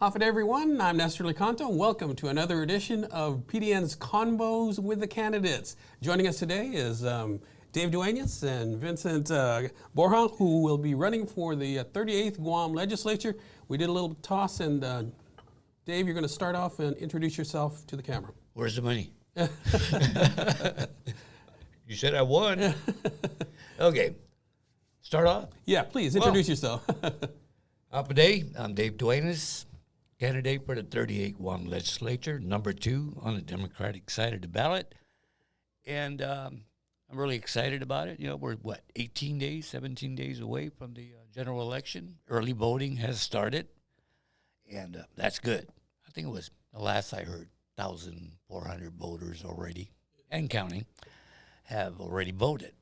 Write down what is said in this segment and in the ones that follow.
Afternoon, everyone. I'm Nestor Lecanto. Welcome to another edition of PDN's Convos with the Candidates. Joining us today is Dave Duenas and Vincent Borja, who will be running for the 38th Guam Legislature. We did a little toss, and Dave, you're going to start off and introduce yourself to the camera. Where's the money? You said I won. Okay. Start off? Yeah, please, introduce yourself. Day, I'm Dave Duenas, candidate for the 38th Guam Legislature, number 2 on the Democratic side of the ballot. And I'm really excited about it. You know, we're, 18 days, 17 days away from the general election. Early voting has started, and that's good. I think it was, the last I heard, 1,400 voters already, and counting, have already voted.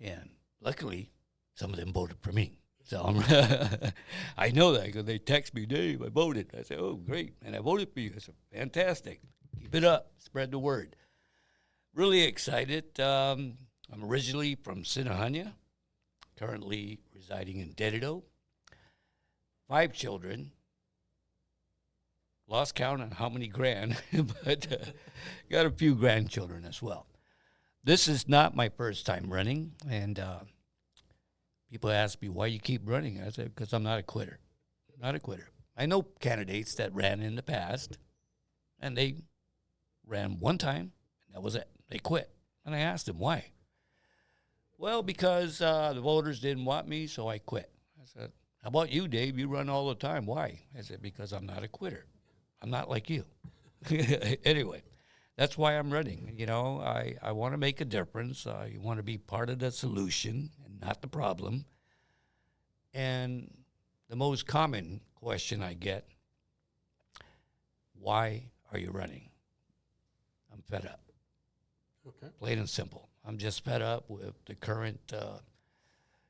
And luckily, some of them voted for me. So I know that because they text me, Dave, I voted. I said, oh, great. And I voted for you. I said, fantastic. Keep it up. Spread the word. Really excited. I'm originally from Sinahanya, currently residing in Dedido. 5 children. Lost count on how many grand, but got a few grandchildren as well. This is not my first time running, and people ask me, why you keep running? I said, because I'm not a quitter. Not a quitter. I know candidates that ran in the past, and they ran one time, and that was it. They quit. And I asked them, why? Well, because the voters didn't want me, so I quit. I said, how about you, Dave? You run all the time. Why? I said, because I'm not a quitter. I'm not like you. Anyway, that's why I'm running. You know, I want to make a difference. I want to be part of the solution and not the problem. And the most common question I get, why are you running? I'm fed up. Okay. Plain and simple. I'm just fed up with the current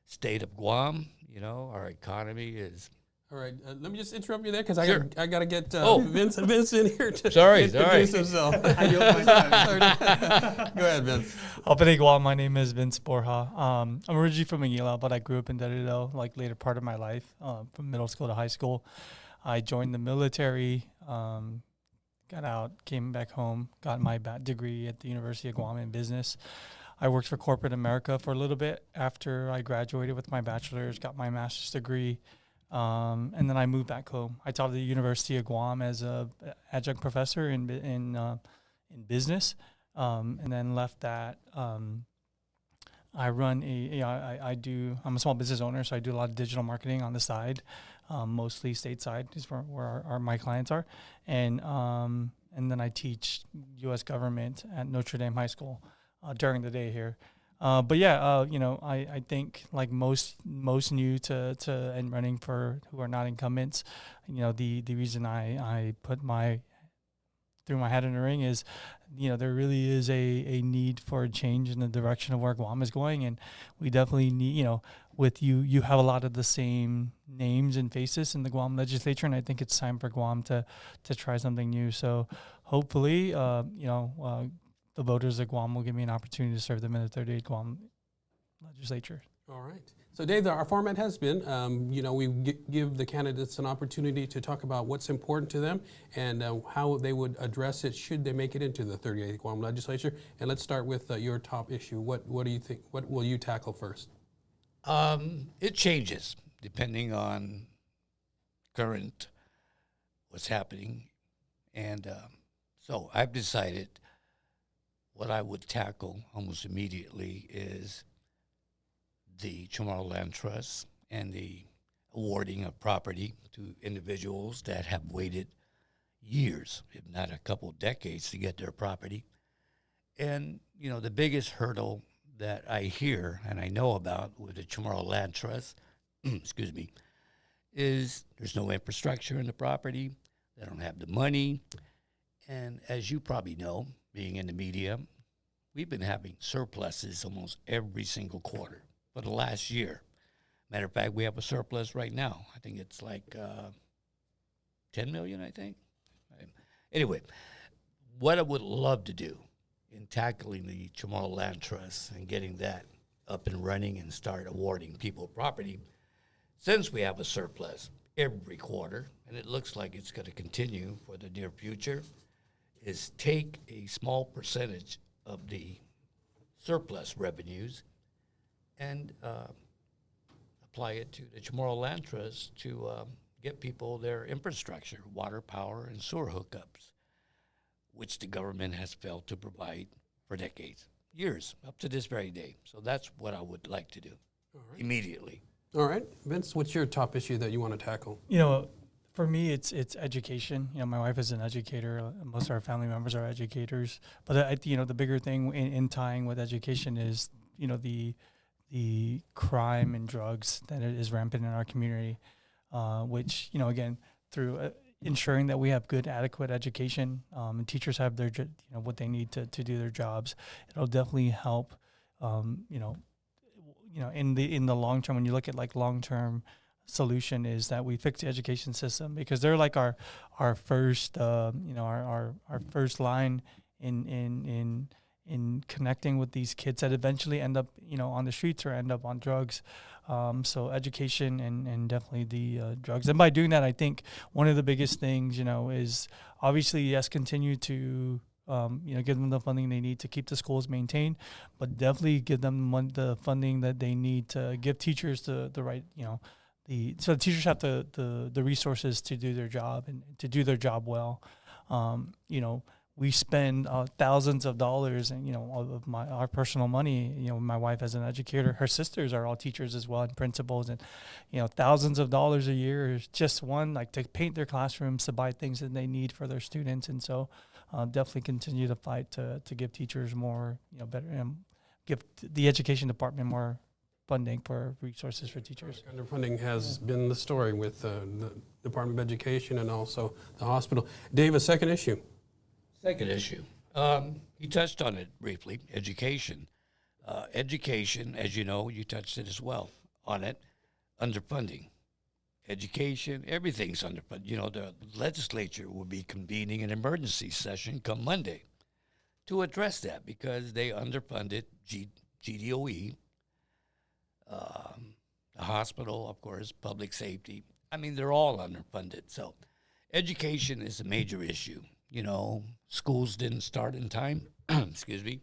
state of Guam. You know, our economy is... All right, let me just interrupt you there because Sure. I got to get Vince in here to introduce himself. Go ahead, Vince. Afternoon, Guam. My name is Vincent Borja. I'm originally from Manila, but I grew up in Dedido, like later part of my life, from middle school to high school. I joined the military, got out, came back home, got my degree at the University of Guam in business. I worked for corporate America for a little bit after I graduated with my bachelor's, got my master's degree. And then I moved back home. I taught at the University of Guam as a adjunct professor in business, and then left that. I run I'm a small business owner, so I do a lot of digital marketing on the side, mostly stateside is where my clients are, and then I teach U.S. government at Notre Dame High School during the day here. But yeah, you know, I think like most new to and running for who are not incumbents, you know, the reason I threw my hat in the ring is, you know, there really is a need for a change in the direction of where Guam is going, and we definitely need, you know, with you have a lot of the same names and faces in the Guam legislature, and I think it's time for Guam to try something new. So hopefully, you know. The voters of Guam will give me an opportunity to serve them in the 38th Guam legislature. All right. So, Dave, our format has been, you know, we give the candidates an opportunity to talk about what's important to them and how they would address it should they make it into the 38th Guam legislature. And let's start with your top issue. What do you think? What will you tackle first? It changes depending on current what's happening. And so I've decided what I would tackle almost immediately is the Chamorro Land Trust and the awarding of property to individuals that have waited years, if not a couple of decades, to get their property. And, you know, the biggest hurdle that I hear and I know about with the Chamorro Land Trust, excuse me, is there's no infrastructure in the property. They don't have the money. And as you probably know, being in the media, we've been having surpluses almost every single quarter for the last year. Matter of fact, we have a surplus right now. I think it's like 10 million, I think. Anyway, what I would love to do in tackling the Chamorro Land Trust and getting that up and running and start awarding people property, since we have a surplus, every quarter, and it looks like it's going to continue for the near future, is take a small percentage of the surplus revenues and apply it to the Chamorro Land Trust to get people their infrastructure, water, power, and sewer hookups, which the government has failed to provide for decades, years, up to this very day. So that's what I would like to do immediately. All right, Vince, what's your top issue that you want to tackle? You know, for me, it's education. You know, my wife is an educator. Most of our family members are educators. But the bigger thing in tying with education is, you know, the crime and drugs that is rampant in our community, which, you know, again, through ensuring that we have good, adequate education, and teachers have their, what they need to do their jobs. It'll definitely help, in the long term. When you look at like long-term solution, is that we fix the education system, because they're like our first, our first line in connecting with these kids that eventually end up, on the streets or end up on drugs. So education and definitely the drugs. And by doing that, I think one of the biggest things, is obviously, yes, continue to, give them the funding they need to keep the schools maintained, but definitely give them the funding that they need to give teachers the right, so the teachers have the resources to do their job and to do their job well. We spend thousands of dollars, and of our personal money. My wife as an educator, her sisters are all teachers as well and principals, and thousands of dollars a year is just one, like, to paint their classrooms, to buy things that they need for their students. And so definitely continue to fight to give teachers more, better, and give the education department more funding for resources for teachers. Underfunding has been the story with the Department of Education and also the hospital. Dave, a second issue. Second issue. You touched on it briefly, education. Education, as you know, you touched it as well on it, underfunding. Education, everything's underfunded. The legislature will be convening an emergency session come Monday to address that, because they underfunded GDOE, the hospital, of course, public safety. I mean, they're all underfunded. So education is a major issue. Schools didn't start in time. Excuse me.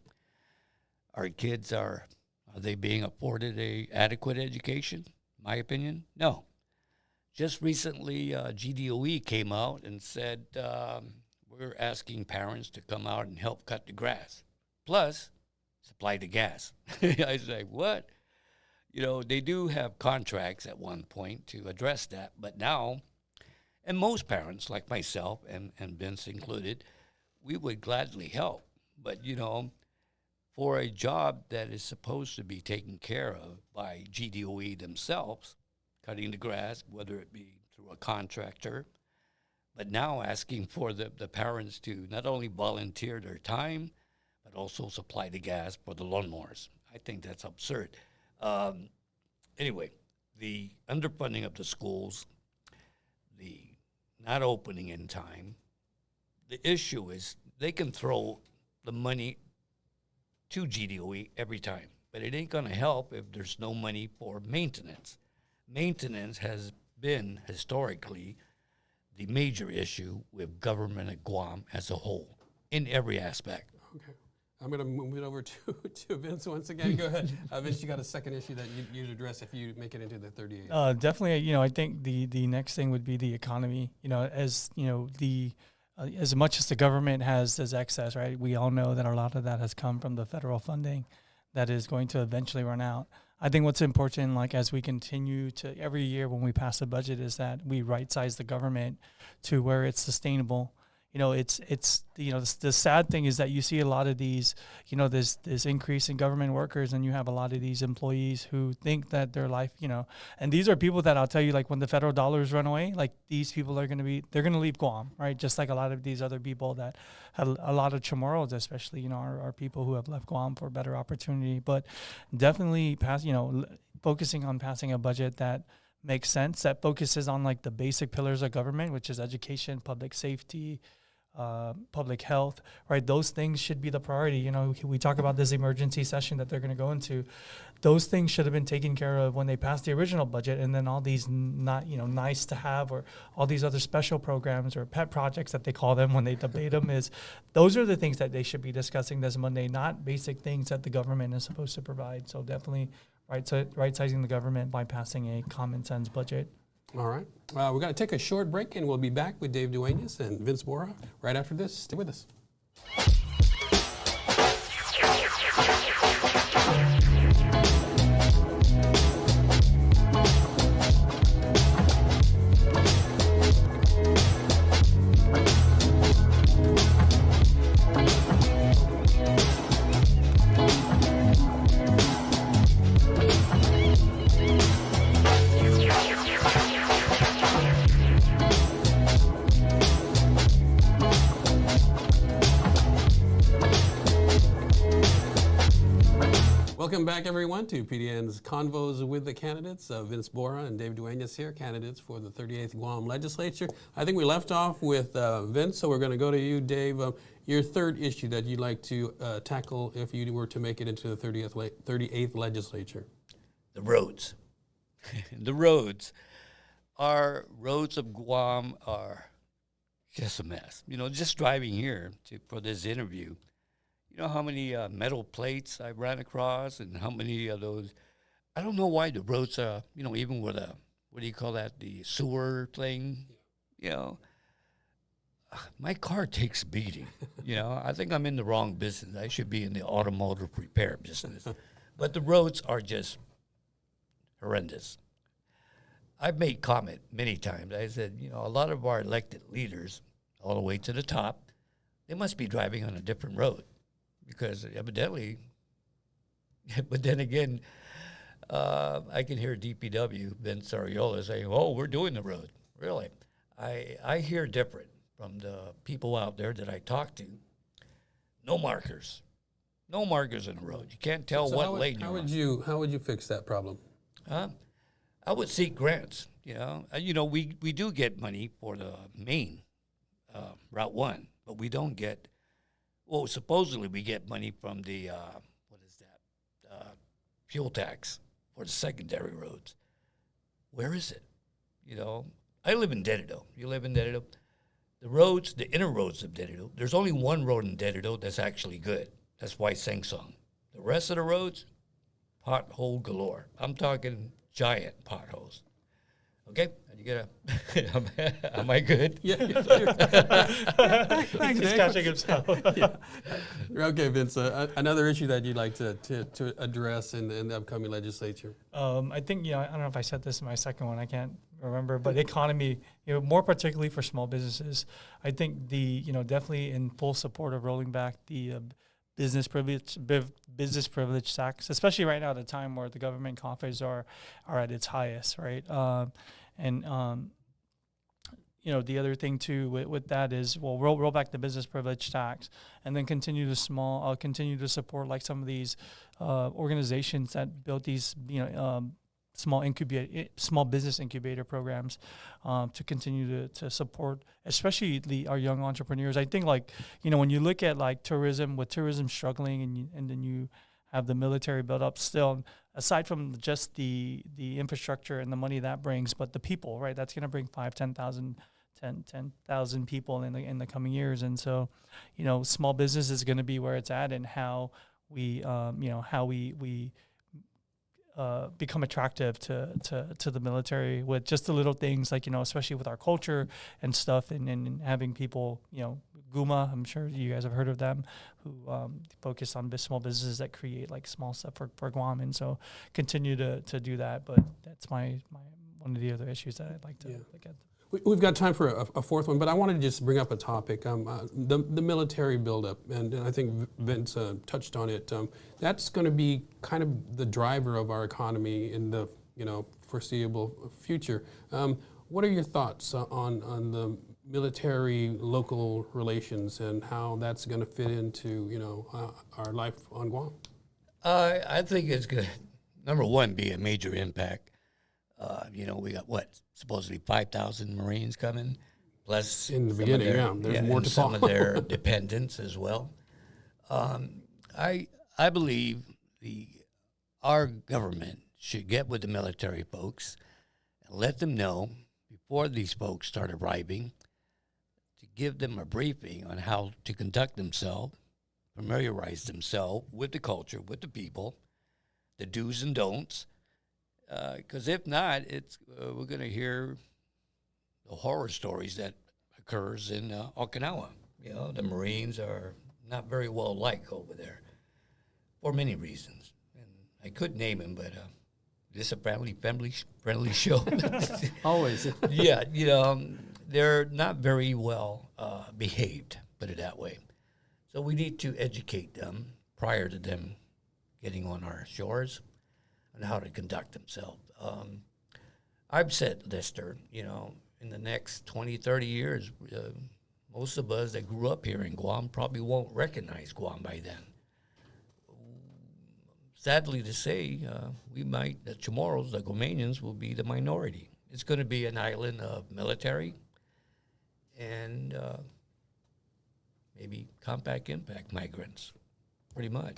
Our kids are they being afforded a adequate education? My opinion, no. Just recently, GDOE came out and said, we're asking parents to come out and help cut the grass, plus supply the gas. I was like, what? They do have contracts at one point to address that, but now, and most parents, like myself and Vince included, we would gladly help. But, for a job that is supposed to be taken care of by GDOE themselves, cutting the grass, whether it be through a contractor, but now asking for the parents to not only volunteer their time, but also supply the gas for the lawnmowers. I think that's absurd. Anyway, the underfunding of the schools, the not opening in time, the issue is they can throw the money to GDOE every time, but it ain't going to help if there's no money for maintenance. Maintenance has been historically the major issue with government at Guam as a whole in every aspect. Okay. I'm going to move it over to Vince once again. Go ahead. Vince, you got a second issue that you'd address if you make it into the 38. Definitely, I think the next thing would be the economy. As much as the government has excess, right? We all know that a lot of that has come from the federal funding that is going to eventually run out. I think what's important, like, as we continue to every year when we pass a budget, is that we right-size the government to where it's sustainable. The sad thing is that you see a lot of these, this increase in government workers, and you have a lot of these employees who think that their life, and these are people that I'll tell you, like, when the federal dollars run away, like, these people they're going to leave Guam, right? Just like a lot of these other people that had a lot of Chamorros, especially, are people who have left Guam for better opportunity. But definitely focusing on passing a budget that makes sense, that focuses on, like, the basic pillars of government, which is education, public safety, public health, right? Those things should be the priority. You know, we talk about this emergency session that they're going to go into. Those things should have been taken care of when they passed the original budget, and then all these not, you know, nice to have, or all these other special programs or pet projects that they call them when they debate them, is those are the things that they should be discussing this Monday, not basic things that the government is supposed to provide. So definitely right-sizing the government by passing a common sense budget. All right. We're going to take a short break, and we'll be back with Dave Duenas and Vince Borja right after this. Stay with us. Welcome back, everyone, to PDN's Convos with the candidates. Vince Borja and Dave Duenas here, candidates for the 38th Guam Legislature. I think we left off with Vince, so we're going to go to you, Dave. Your third issue that you'd like to tackle if you were to make it into the 38th Legislature. The roads. The roads. Our roads of Guam are just a mess. You know, just driving here for this interview, you know how many metal plates I ran across, and how many of those? I don't know why the roads are, you know, even with what do you call that, the sewer thing, you know, my car takes a beating. You know, I think I'm in the wrong business. I should be in the automotive repair business. But the roads are just horrendous. I've made comment many times. I said, you know, a lot of our elected leaders, all the way to the top, they must be driving on a different road. Because evidently, but then again, I can hear DPW, Vince Ariola, saying, oh, we're doing the road. Really? I hear different from the people out there that I talk to. No markers. No markers in the road. You can't tell what lane you're on. How would you fix that problem? I would seek grants. You know, we do get money for the main Route 1, but we don't get. Well, supposedly we get money from the, fuel tax for the secondary roads. Where is it? You know, I live in Dedido. You live in Dedido? The roads, the inner roads of Dedido, there's only one road in Dedido that's actually good. That's White Sangsong. The rest of the roads, pothole galore. I'm talking giant potholes. Okay? You get a, am I good? Yeah. Thanks, He's Dave. catching himself. Yeah. Okay, Vince, another issue that you'd like to address in the upcoming legislature. I think, I don't know if I said this in my second one, I can't remember, but economy, more particularly for small businesses. I think definitely in full support of rolling back the business privilege tax, especially right now at a time where the government coffers are at its highest, right? The other thing too with that is, roll back the business privilege tax, and then continue to support like some of these organizations that built these small business incubator programs to continue to support, especially our young entrepreneurs. I think when you look at like tourism, with tourism struggling, and then you have the military built up still, aside from just the infrastructure and the money that brings, but the people, right? That's going to bring 10,000 people in the coming years. And so, small business is going to be where it's at, and how we become attractive to the military with just the little things, like, especially with our culture and stuff, and having people, GUMA, I'm sure you guys have heard of them, who focus on small businesses that create like small stuff for Guam. And so continue to do that. But that's my one of the other issues that I'd like to look at. We've got time for a fourth one, but I wanted to just bring up a topic, the military buildup, and I think Vince touched on it. That's going to be kind of the driver of our economy in the foreseeable future. What are your thoughts on the military local relations and how that's going to fit into our life on Guam? I think it's going to, number one, be a major impact. We got supposedly 5,000 Marines coming. plus In the some of beginning, their- yeah, there's more and to some follow. of their dependents as well. I believe our government should get with the military folks and let them know before these folks start arriving to give them a briefing on how to conduct themselves, familiarize themselves with the culture, with the people, the do's and don'ts. Because if not, we're going to hear the horror stories that occurs in Okinawa. You know, the Marines are not very well liked over there for many reasons. And I could name them, but this is a friendly show. Always. Yeah, you know, they're not very well behaved, put it that way. So we need to educate them prior to them getting on our shores on how to conduct themselves. I've said, Lister, you know, in the next 20, 30 years, most of us that grew up here in Guam probably won't recognize Guam by then. Sadly to say, we might, the Chamorros, the Guamanians, will be the minority. It's going to be an island of military and maybe compact impact migrants, pretty much.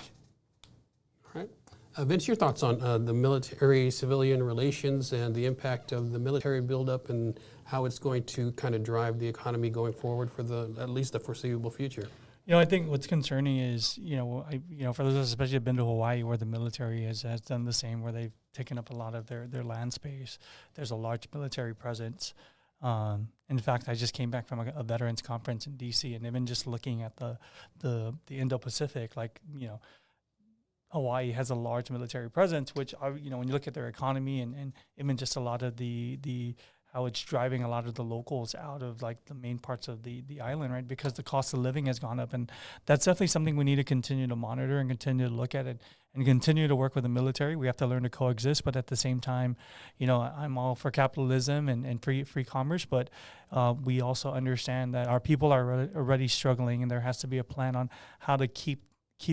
All right. Vince, your thoughts on the military-civilian relations and the impact of the military buildup and how it's going to kind of drive the economy going forward for at least the foreseeable future? You know, I think what's concerning is, for those especially who've been to Hawaii, where the military has done the same, where they've taken up a lot of their land space. There's a large military presence. In fact, I just came back from a veterans conference in D.C., and they've been just looking at the Indo-Pacific, like, you know, Hawaii has a large military presence, which, when you look at their economy and even just a lot of the how it's driving a lot of the locals out of like the main parts of the island, right? Because the cost of living has gone up. And that's definitely something we need to continue to monitor and continue to look at it and continue to work with the military. We have to learn to coexist, but at the same time, you know, I'm all for capitalism and free commerce, but we also understand that our people are already struggling, and there has to be a plan on how to keep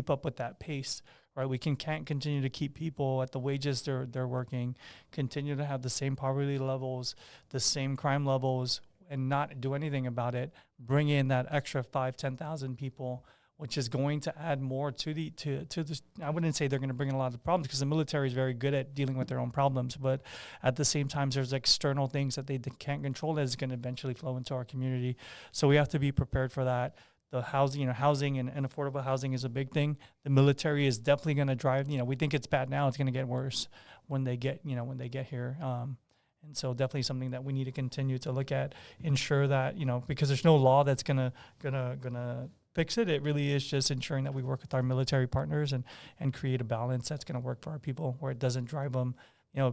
up with that pace. Right, we can't continue to keep people at the wages they're working, continue to have the same poverty levels, the same crime levels, and not do anything about it. Bring in that extra 5,000-10,000 people, which is going to add more to the. I wouldn't say they're going to bring in a lot of problems, because the military is very good at dealing with their own problems, but at the same time, there's external things that they can't control that is going to eventually flow into our community. So we have to be prepared for that. The housing, housing and affordable housing is a big thing. The military is definitely going to drive. We think it's bad now; it's going to get worse when they get here. And so definitely something that we need to continue to look at, ensure that because there's no law that's gonna fix it. It really is just ensuring that we work with our military partners and create a balance that's going to work for our people, where it doesn't drive them.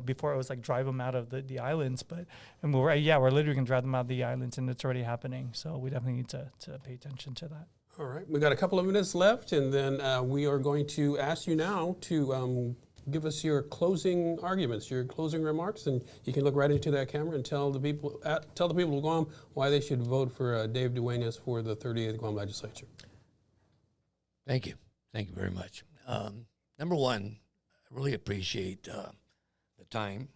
Before it was like drive them out of the islands, and we're literally going to drive them out of the islands, and it's already happening. So we definitely need to pay attention to that. All right, we got a couple of minutes left, and then we are going to ask you now to give us your closing arguments, your closing remarks, and you can look right into that camera and tell the people of Guam why they should vote for Dave Duenas for the 38th Guam Legislature. Thank you very much. Number one, I really appreciate the time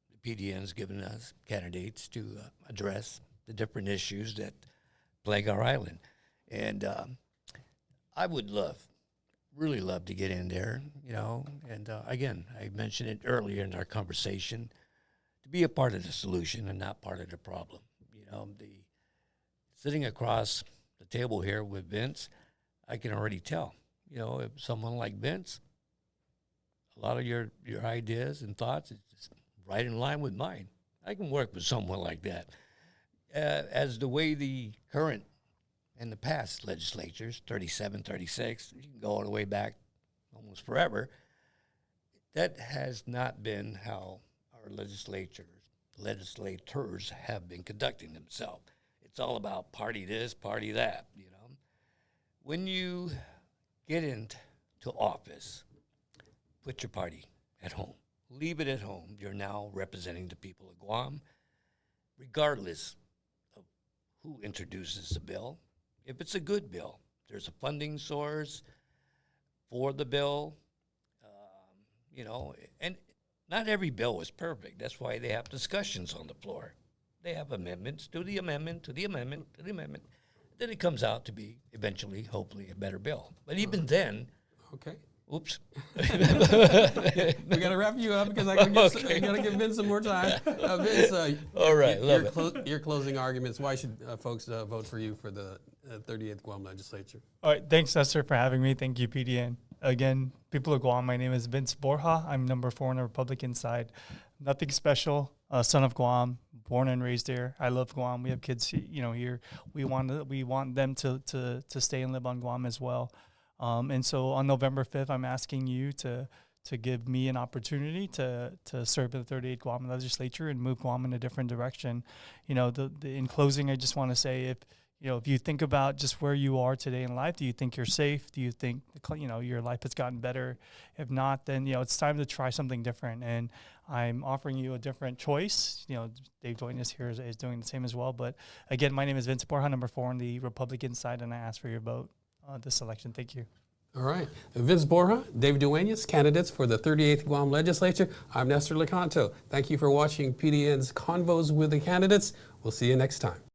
the PDN's given us candidates to address the different issues that plague our island. And I would really love to get in there, and again, I mentioned it earlier in our conversation, to be a part of the solution and not part of the problem. Sitting across the table here with Vince, I can already tell, if someone like Vince, a lot of your ideas and thoughts is just right in line with mine. I can work with someone like that. As the way the current and the past legislatures, 37, 36, you can go all the way back almost forever, that has not been how our legislators have been conducting themselves. It's all about party this, party that, When you get into office, put your party at home. Leave it at home. You're now representing the people of Guam, regardless of who introduces the bill. If it's a good bill, there's a funding source for the bill, and not every bill is perfect. That's why they have discussions on the floor. they have amendments to the amendment, to the amendment, to the amendment. Then it comes out to be eventually, hopefully, a better bill. But even then, Okay. oops. We got to wrap you up because I got to give Vince some more time. Vince, All right, love it. your closing arguments. Why should folks vote for you for the 38th Guam Legislature? All right, thanks, Esther, for having me. Thank you, PDN. Again, people of Guam, my name is Vince Borja. I'm number 4 on the Republican side. Nothing special. Son of Guam, born and raised here. I love Guam. We have kids, here. We want them to stay and live on Guam as well. And so on November 5th, I'm asking you to give me an opportunity to serve in the 38th Guam Legislature and move Guam in a different direction. In closing, I just want to say if you think about just where you are today in life, do you think you're safe? Do you think your life has gotten better? If not, then it's time to try something different. And I'm offering you a different choice. Dave Duenas here is doing the same as well. But again, my name is Vincent Borja, number 4 on the Republican side, and I ask for your vote this election. Thank you. All right. Vince Borja, David Duenas, candidates for the 38th Guam Legislature. I'm Nestor Lecanto. Thank you for watching PDN's Convos with the Candidates. We'll see you next time.